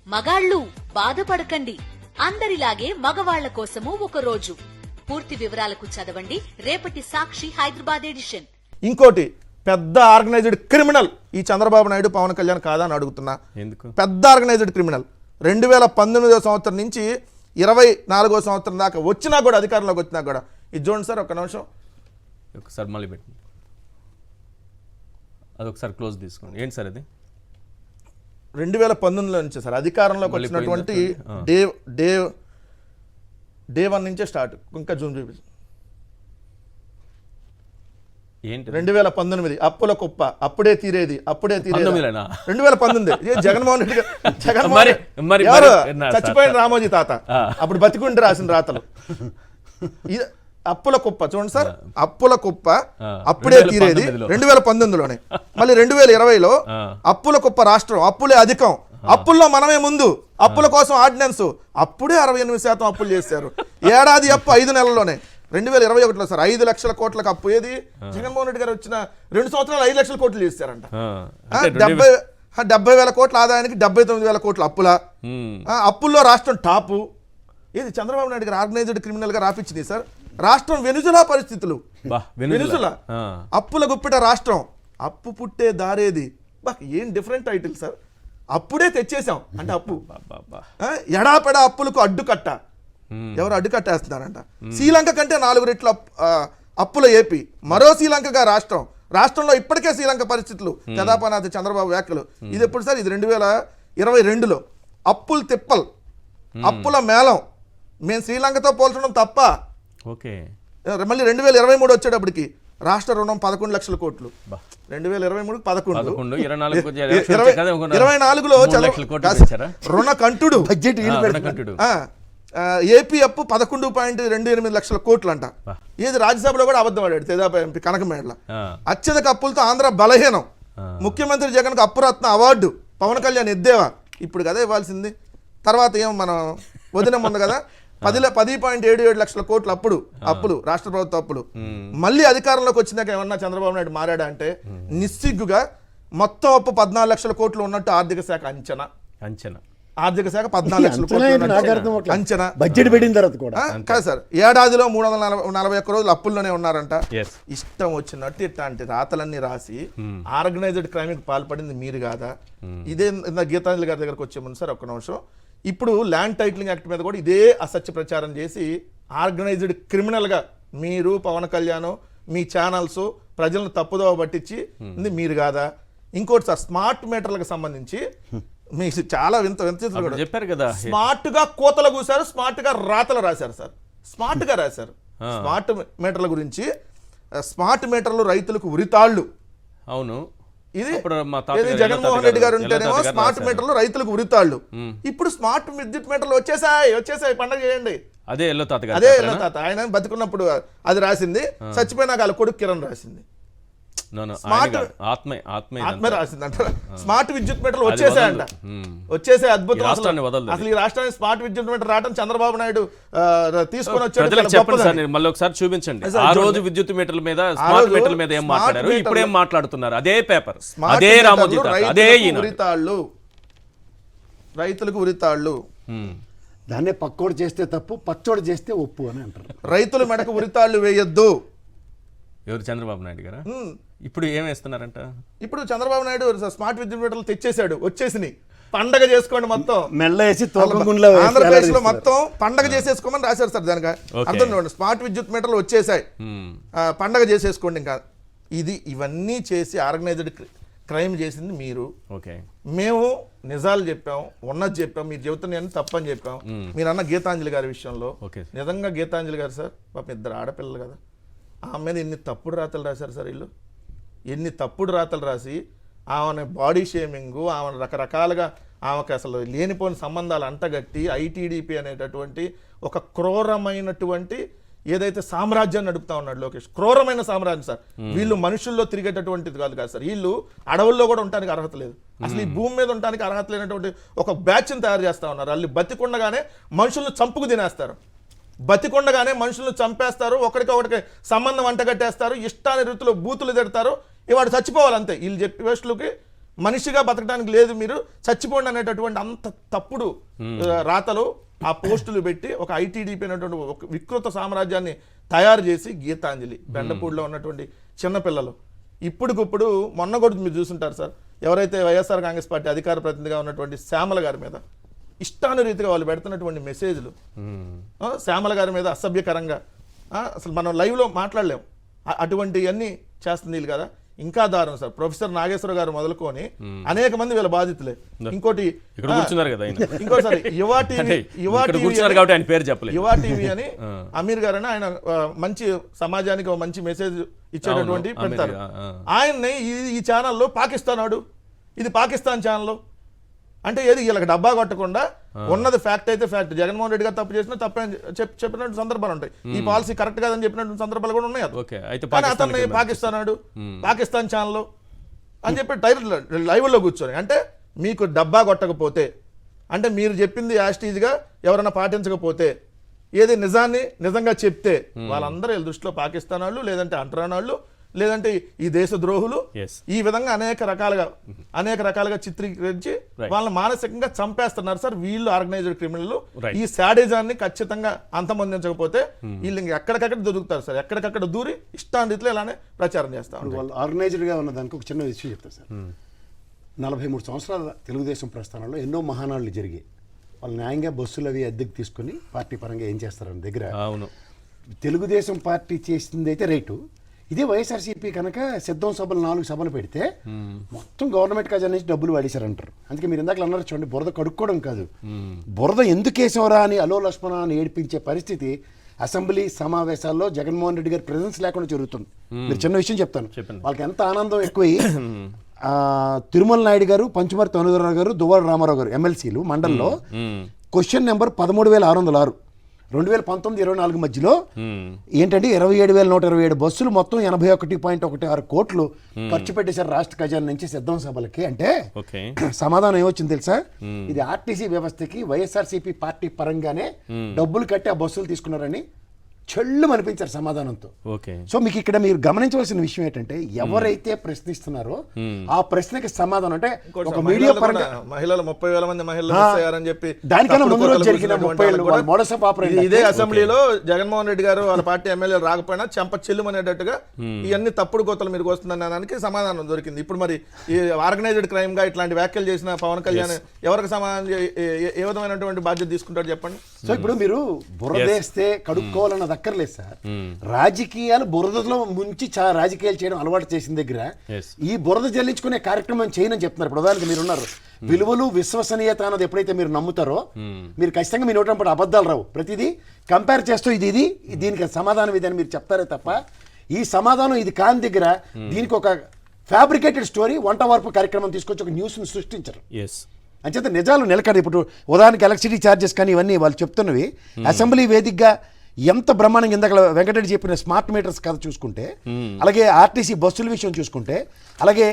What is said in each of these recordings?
మగాళ్ళు బాధపడకండి, అందరిలాగే మగవాళ్ల కోసము ఒక రోజు. పూర్తి వివరాలకు చదవండి రేపటి సాక్షి హైదరాబాద్ ఎడిషన్. ఇంకోటి పెద్ద ఆర్గనైజ్డ్ క్రిమినల్ ఈ చంద్రబాబు నాయుడు పవన్ కళ్యాణ్ కాదా అని అడుగుతున్నా. ఎందుకు పెద్ద ఆర్గనైజ్డ్ క్రిమినల్ 2019వ సంవత్సరం నుంచి 24వ సంవత్సరం దాకా వచ్చినా కూడా, అధికారంలోకి వచ్చినా కూడా. ఇది చూడండి సార్, ఒక్క నిమిషం ఒకసారి మళ్ళీ పెట్టండి, అదొకసారి క్లోజ్ తీసుకోండి. ఏంటి సార్ అది? 2019లో నుంచి సార్ అధికారంలోకి వచ్చినటువంటి డే 1 నుంచే స్టార్ట్. ఇంకా జూమ్ చూపించు. ఏంటి 2019 అప్పుల కుప్ప, అప్పుడే తీరేది, అప్పుడే తీరేది. 2019 జగన్మోహన్ రెడ్డి ఎవరు చచ్చిపోయిన రామోజీ తాత అప్పుడు బతికుంటే రాసిన రాతలు. అప్పుల కుప్ప చూడండి సార్, అప్పుల కుప్ప అప్పుడే తీరేది 2019లోనే. మళ్ళీ 2020లో అప్పుల కుప్ప రాష్ట్రం, అప్పులే అధికం, అప్పుల్లో మనమే ముందు, అప్పుల కోసం ఆర్డినెన్స్, అప్పుడే 68% అప్పులు చేశారు. ఏడాది అప్పు 5 నెలల్లోనే. 2021లో సార్ 5 లక్షల కోట్లకు అప్పు. ఏది జగన్మోహన్ రెడ్డి గారు వచ్చిన 2 సంవత్సరాలు 5 లక్షల కోట్లు చేశారంట. 70,000 కోట్ల ఆదాయానికి 79,000 కోట్ల అప్పుల. అప్పుల్లో రాష్ట్రం టాపు. ఏది చంద్రబాబు నాయుడు గారు ఆర్గనైజ్డ్ క్రిమినల్ గా రాపించింది సార్. రాష్ట్రం వెనుజులా పరిస్థితులు, వెనుజులా అప్పుల గుప్పిట రాష్ట్రం, అప్పు పుట్టే దారేది. ఏం డిఫరెంట్ టైటిల్ సార్. అప్పుడే తెచ్చేసాం అంటే అప్పు. ఎడాపెడా అప్పులకు అడ్డుకట్ట. ఎవరు అడ్డుకట్టేస్తున్నారంట? శ్రీలంక కంటే 4 రెట్ల అప్పుల ఏపీ, మరో శ్రీలంకగా రాష్ట్రం. రాష్ట్రంలో ఇప్పటికే శ్రీలంక పరిస్థితులు. కదాపనాథ్ చంద్రబాబు వ్యాఖ్యలు. ఇది ఎప్పుడు సార్? ఇది 2022లో. అప్పులు తిప్పల్, అప్పుల మేళం. మేము శ్రీలంకతో పోల్చడం తప్ప. ఓకే. మళ్ళీ 2023 వచ్చేటప్పటికి రాష్ట్ర రుణం 11 లక్షల కోట్లు. 2023 11, 24లో రుణ కంటుడు ఏపీ అప్పు 11.28 లక్షల కోట్లు అంట. ఏది రాజ్యసభలో కూడా అబద్ధం ఆడాడు తెదాప ఎంపీ కనకమేడల. అత్యధిక అప్పులతో ఆంధ్ర బలహీనం. ముఖ్యమంత్రి జగన్ కు అప్పురత్న అవార్డు, పవన్ కళ్యాణ్ ఎద్దేవా. ఇప్పుడు కదా ఇవ్వాల్సింది. తర్వాత ఏం మన వదినం ఉంది కదా, 10.77 లక్షల కోట్ల అప్పులు రాష్ట్ర ప్రభుత్వ అప్పులు. మళ్ళీ అధికారంలోకి వచ్చినాక ఏమన్నా చంద్రబాబు నాయుడు మారాడా అంటే నిస్సిగ్గుగా మొత్తం అప్పు 14 లక్షల కోట్లు ఉన్నట్టు ఆర్థిక శాఖ అంచనా. ఆర్థిక శాఖ 14 లక్షల కోట్లు అంచనా. బడ్జెట్ పెట్టిన తర్వాత కూడా కాదు సార్, ఏడాదిలో 341 రోజులు అప్పుల్లోనే ఉన్నారంట. ఇష్టం వచ్చినట్టు ఇట్లాంటి రాతలన్నీ రాసి ఆర్గనైజ్డ్ క్రైమ్ కి పాల్పడింది మీరు కాదా? ఇదే గీతాంజలి గారి దగ్గరకు వచ్చే ముందు సార్ ఒక్క నిమిషం. ఇప్పుడు ల్యాండ్ టైటిలింగ్ యాక్ట్ మీద కూడా ఇదే అసత్య ప్రచారం చేసి ఆర్గనైజ్డ్ క్రిమినల్గా మీరు, పవన్ కళ్యాణ్, మీ ఛానల్స్ ప్రజలను తప్పుదోవ పట్టించి మీరు కాదా? ఇంకోటి సార్, స్మార్ట్ మీటర్లకు సంబంధించి మీకు చాలా వింత చెప్పారు కదా. స్మార్ట్ గా కోతలు కూసారు, స్మార్ట్ గా రాతలు రాశారు సార్. స్మార్ట్ గా రాశారు స్మార్ట్ మీటర్ల గురించి. స్మార్ట్ మీటర్లు రైతులకు ఉరితాళ్లు. అవును, ఇది జగన్మోహన్ రెడ్డి గారు ఉంటేనేమో స్మార్ట్ మీటర్లు రైతులకు ఉరితాళ్లు. ఇప్పుడు స్మార్ట్ విద్యుత్ మీటర్లు వచ్చేసాయి, పండగ చేయండి. అదే ఎల్లో తాత ఆయన బతుకున్నప్పుడు అది రాసింది, చచ్చిపోయినాక వాళ్ళ కొడుకు కిరణ్ రాసింది. ఆత్మ రాసింది అంట. స్మార్ట్ విద్యుత్ మీటర్లు వచ్చేసాయంట. వచ్చేసాయి, అద్భుతం. అసలు ఈ రాష్ట్రానికి స్మార్ట్ విద్యుత్ మీటర్ రావడం చంద్రబాబు నాయుడు తీసుకొని వచ్చాడు. మళ్ళీ ఒకసారి చూపించండి. ఆ రోజు విద్యుత్ మీటర్ల మీద, స్మార్ట్ మీటర్ల మీద ఏం మాట్లాడారు, ఇప్పుడు ఏం మాట్లాడుతున్నారు. అదే పేపర్, అదే రామోజీ, అదే ఉరితాళ్ళు, రైతులకు ఉరితాళ్ళు. దాన్నే పక్కోడు చేస్తే తప్పు, పచ్చోడు చేస్తే ఒప్పు అని అంటారు. రైతులు మెడకు ఉరితాళ్ళు వేయొద్దు. ఎవరు? చంద్రబాబు నాయుడు గారా? ఇప్పుడు ఏం వేస్తున్నారంట? ఇప్పుడు చంద్రబాబు నాయుడు స్మార్ట్ విద్యుత్ మీటర్లు తెచ్చేసాడు, వచ్చేసినాయి. పండగ చేసుకోండి మొత్తం. ఆంధ్రప్రదేశ్ లో మొత్తం పండగ చేసేసుకోమని రాశారు సార్. దానికి అర్థం స్మార్ట్ విద్యుత్ మీటర్లు వచ్చేసాయి, పండగ చేసేసుకోండి. ఇంకా ఇవన్నీ చేసి ఆర్గనైజ్డ్ క్రైమ్ చేసింది మీరు. మేము నిజాలు చెప్పాం, ఉన్నది చెప్పాం, మీరు చెబుతున్నాయని తప్పని చెప్పాం. మీరు అన్న గీతాంజలి గారి విషయంలో నిజంగా గీతాంజలి గారు సార్ పాపం 2 ఆడపిల్లలు కదా, ఆమె మీద ఎన్ని తప్పుడు రాతలు రాశారు సార్ వీళ్ళు. ఎన్ని తప్పుడు రాతలు రాసి ఆమెను బాడీ షేమింగ్, ఆమెను రకరకాలుగా ఆమెకు అసలు లేనిపోని సంబంధాలు అంటగట్టి ఐటీడీపీ అనేటటువంటి ఒక క్రూరమైనటువంటి ఏదైతే సామ్రాజ్యాన్ని నడుపుతా ఉన్నాడు లోకేష్. క్రూరమైన సామ్రాజ్యం సార్. వీళ్ళు మనుషుల్లో తిరిగేటటువంటిది కాదు సార్. వీళ్ళు అడవుల్లో కూడా ఉండడానికి అర్హత లేదు. అసలు ఈ భూమి మీద ఉండడానికి అర్హత లేనటువంటి ఒక బ్యాచ్ని తయారు చేస్తా ఉన్నారు. వాళ్ళు బతికుండగానే మనుషులను చంపుకు తినేస్తారు. బతికొండగానే మనుషులను చంపేస్తారు, ఒకరికి సంబంధం అంటగట్టేస్తారు, ఇష్టాన్ని రీతిలో బూతులు తిడతారు. ఇవాడు చచ్చిపోవాలంతే. వీళ్ళు చెప్పి వేస్టులకి మనిషిగా బతకడానికి లేదు, మీరు చచ్చిపోండి అనేటటువంటి అంత తప్పుడు రాతలు ఆ పోస్టులు పెట్టి ఒక ఐటీడీపీ అనేటువంటి ఒక వికృత సామ్రాజ్యాన్ని తయారు చేసి గీతాంజలి బెండపూడిలో ఉన్నటువంటి చిన్నపిల్లలు ఇప్పుడుకిప్పుడు మొన్న కూడా మీరు చూసుంటారు సార్, ఎవరైతే వైఎస్ఆర్ కాంగ్రెస్ పార్టీ అధికార ప్రతినిధిగా ఉన్నటువంటి శ్యామల గారి మీద ఇష్టానురీతిగా వాళ్ళు పెడుతున్నటువంటి మెసేజ్లు, శ్యామల గారి మీద అసభ్యకరంగా అసలు మనం లైవ్లో మాట్లాడలేము, అటువంటివన్నీ చేస్తుంది వీళ్ళు కదా. ఇంకా దారుణం సార్, ప్రొఫెసర్ నాగేశ్వర గారు మొదలుకొని అనేక మంది వీళ్ళ బాధితులే. ఇంకోటి ఇంకోసారి యువా టీవీ అని అమీర్ గారు అని ఆయన మంచి సమాజానికి ఒక మంచి మెసేజ్ ఇచ్చేటటువంటి పెడతారు. ఆయన్ని ఈ ఛానల్లో పాకిస్తాన్ ఆడు, ఇది పాకిస్తాన్ ఛానల్ అంటే ఏది వీళ్ళకి డబ్బా కొట్టకుండా ఉన్నది ఫ్యాక్ట్ అయితే ఫ్యాక్ట్, జగన్మోహన్ రెడ్డి గారు తప్పు చేసినా తప్పని చెప్పినట్టు సందర్భాలు ఉంటాయి, ఈ పాలసీ కరెక్ట్ కాదని చెప్పినట్టు సందర్భాలు కూడా ఉన్నాయి. కానీ అతన్ని పాకిస్తాన్ ఆడు, పాకిస్తాన్ ఛానల్ అని చెప్పి టైటిల్ లైవ్లో కూర్చొని, అంటే మీకు డబ్బా కొట్టకపోతే, అంటే మీరు చెప్పింది యాస్టీజ్గా ఎవరైనా పాటించకపోతే, ఏది నిజాన్ని నిజంగా చెప్తే వాళ్ళందరూ వీళ్ళ దృష్టిలో పాకిస్తాన్ వాళ్ళు, లేదంటే అంటరానాళ్ళు, లేదంటే ఈ దేశ ద్రోహులు, ఈ విధంగా అనేక రకాలుగా చిత్రీకరించి వాళ్ళని మానసికంగా చంపేస్తున్నారు సార్ వీళ్ళు, ఆర్గనైజ్డ్ క్రిమినల్. ఈ శాడిజాన్ని ఖచ్చితంగా అంతమొందించకపోతే వీళ్ళు ఇంక ఎక్కడికక్కడ దొరుకుతారు సార్, ఎక్కడికక్కడ దూరి ఇష్టాంరీతిలో ఇలానే ప్రచారం చేస్తారు. వాళ్ళు ఆర్గనైజ్డ్ గా ఉన్న దానికి ఒక చిన్న విషయం చెప్తారు సార్. 43 సంవత్సరాల తెలుగుదేశం ప్రస్థానంలో ఎన్నో మహానాళ్ళు జరిగాయి. వాళ్ళు న్యాయంగా బస్సులు అవి అద్దెకి తీసుకుని పార్టీ పరంగా ఏం చేస్తారని దగ్గర తెలుగుదేశం పార్టీ చేసింది అయితే రైటు. ఇదే వైఎస్ఆర్సీపీ కనుక సిద్ధం సభలు 4 సభలు పెడితే మొత్తం గవర్నమెంట్ ఖజానా నుంచి డబ్బులు వాడేశారంటారు. అందుకే మీరు ఇందాక అన్నారు చూడండి, బురద కడుక్కోవడం కాదు, బురద ఎందుకు వేసేవరా అని అలో లక్ష్మణ అని ఏడిపించే పరిస్థితి అసెంబ్లీ సమావేశాల్లో జగన్మోహన్ రెడ్డి గారి ప్రెజెన్స్ లేకుండా జరుగుతుంది. మీరు చిన్న విషయం చెప్తాను, వాళ్ళకి ఎంత ఆనందం ఎక్కువై తిరుమల నాయుడు గారు, పంచమర్తి అనురావు గారు, దువ్వాడ రామారావు గారు ఎమ్మెల్సీలు మండలిలో క్వశ్చన్ నెంబర్ 13,606 2019-24 మధ్యలో ఏంటంటే 27,127 బస్సులు మొత్తం 81.16 కోట్లు ఖర్చు పెట్టేశారు రాష్ట్ర ఖజానా నుంచి సిద్ధం సభలకి. అంటే సమాధానం ఏమొచ్చింది తెలుసా, ఇది ఆర్టీసీ వ్యవస్థకి వైఎస్ఆర్సీపీ పార్టీ పరంగానే డబ్బులు కట్టి ఆ బస్సులు తీసుకున్నారని చెల్లు అనిపించారు సమాధానంతో. సో మీకు ఇక్కడ మీరు గమనించవలసిన విషయం ఏంటంటే, ఎవరైతే ప్రశ్నిస్తున్నారో ఆ ప్రశ్నకి సమాధానం అంటే ఒక మీడియా పరంగా మహిళలు 30,000 మంది మహిళలు మిస్ అయ్యారని చెప్పి దానికన్నా ముందు రోజు జరిగిన 30 మోడస్ ఆఫ్ ఆపరేషన్ ఇదే అసెంబ్లీలో జగన్మోహన్ రెడ్డి గారు వాళ్ళ పార్టీ ఎమ్మెల్యేలు రాకపోయినా చెంప చెల్లుమనేటట్టుగా ఇవన్నీ తప్పుడు కోతలు మీరు వస్తుందన్న దానికి సమాధానం దొరికింది. ఇప్పుడు మరి ఈ ఆర్గనైజ్డ్ క్రైమ్ గా ఇట్లాంటి వ్యాఖ్యలు చేసిన పవన్ కళ్యాణ్ ఎవరికి సమాధానం ఏ విధమైనటువంటి బాధ్యత తీసుకుంటారు చెప్పండి. సో ఇప్పుడు మీరు బురదేస్తే కడుక్కోవాలన్న దక్కర్లేదు సార్, రాజకీయాలు బురదలో ముంచి రాజకీయాలు చేయడం అలవాటు చేసిన దగ్గర ఈ బురద జల్లించుకునే కార్యక్రమం చేయనని చెప్తున్నారు. ఇప్పుడు ఉదాహరణకు మీరున్నారు, విలువలు విశ్వసనీయత అన్నది ఎప్పుడైతే మీరు నమ్ముతారో మీరు ఖచ్చితంగా మీ నోటంపటి అబద్ధాలు రావు. ప్రతిదీ కంపేర్ చేస్తూ ఇది దీనికి సమాధానం ఇది అని మీరు చెప్తారే తప్ప, ఈ సమాధానం ఇది కాని దగ్గర దీనికి ఒక ఫ్యాబ్రికేటెడ్ స్టోరీ వంట వార్పు కార్యక్రమం తీసుకొచ్చి ఒక న్యూస్ని సృష్టించరు. అంచేత నిజాలు నిలకడ. ఇప్పుడు ఉదాహరణకి ఎలక్ట్రిసిటీ ఛార్జెస్ కానీ ఇవన్నీ వాళ్ళు చెప్తున్నవి అసెంబ్లీ వేదికగా ఎంత బ్రహ్మాండంగా ఇందాక వెంకటరెడ్డి చెప్పిన స్మార్ట్ మీటర్స్ కథ చూసుకుంటే, అలాగే ఆర్టీసీ బస్సుల విషయం చూసుకుంటే, అలాగే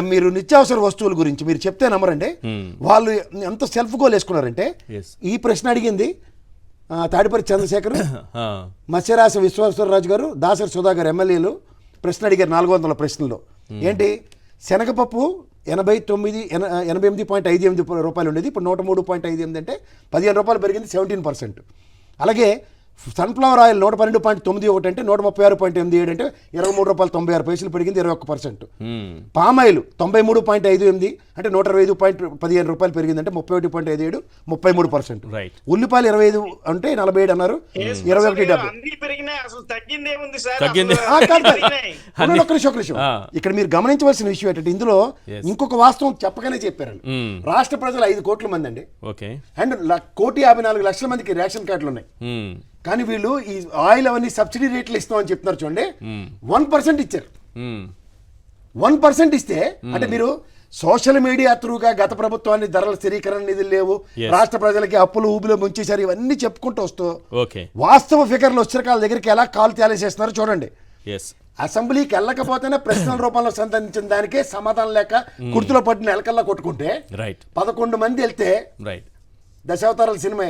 మీరు నిత్యావసర వస్తువుల గురించి మీరు చెప్తే నమ్మరండి, వాళ్ళు ఎంత సెల్ఫ్ గోల్ వేసుకున్నారంటే ఈ ప్రశ్న అడిగింది తాడిపల్లి చంద్రశేఖర్, మత్స్యరాశి విశ్వేశ్వరరాజు గారు, దాసరి సుధాకర్ ఎమ్మెల్యేలు ప్రశ్న అడిగారు 400 ప్రశ్నల్లో. ఏంటి, శనగపప్పు 88.58 రూపాయలు ఉండేది, ఇప్పుడు 103.58 అంటే 15 రూపాయలు పెరిగింది, 17%. అలాగే సన్ఫ్లవర్ ఆయిల్ 112.91 అంటే 136.87 అంటే 23 రూపాయలు 96 పైసలు పెరిగింది, 21%. పామ్ ఆయిల్ 93.58 అంటే 125.15 రూపాయలు పెరిగింది, అంటే 31.57 33%. ఉల్లిపాయలు 25 అంటే 47 అన్నారు, 21.70. ఇక్కడ మీరు గమనించవలసిన విషయం ఏంటంటే, ఇందులో ఇంకొక వాస్తవం చెప్పగానే చెప్పారు. రాష్ట్ర ప్రజలు 5 కోట్ల మంది అండి, అండ్ 1,54,00,000 మందికి రేషన్ కార్డులు ఉన్నాయి. కానీ వీళ్ళు ఈ ఆయిల్ అవన్నీ సబ్సిడీ రేట్లు ఇస్తామని చెప్తున్నారు చూడండి, 1% ఇచ్చారు. 1% ఇస్తే అంటే మీరు సోషల్ మీడియా త్రూగా గత ప్రభుత్వాన్ని ధరల స్థిరీకరణ నిధులు లేవు, రాష్ట్ర ప్రజలకి అప్పులు ఊబిలో ముంచేశారు, ఇవన్నీ చెప్పుకుంటూ వస్తూ వాస్తవ ఫిగర్లు వచ్చరకాల దగ్గరికి ఎలా కాలు తేలేసేస్తున్నారు చూడండి. అసెంబ్లీకి వెళ్ళకపోతేనే ప్రశ్నల రూపంలో సంధించిన దానికే సమాధానం లేక కుర్తులో పట్టిన ఎలకల్లా కొట్టుకుంటే 11 మంది వెళ్తే దశావతారాల సినిమా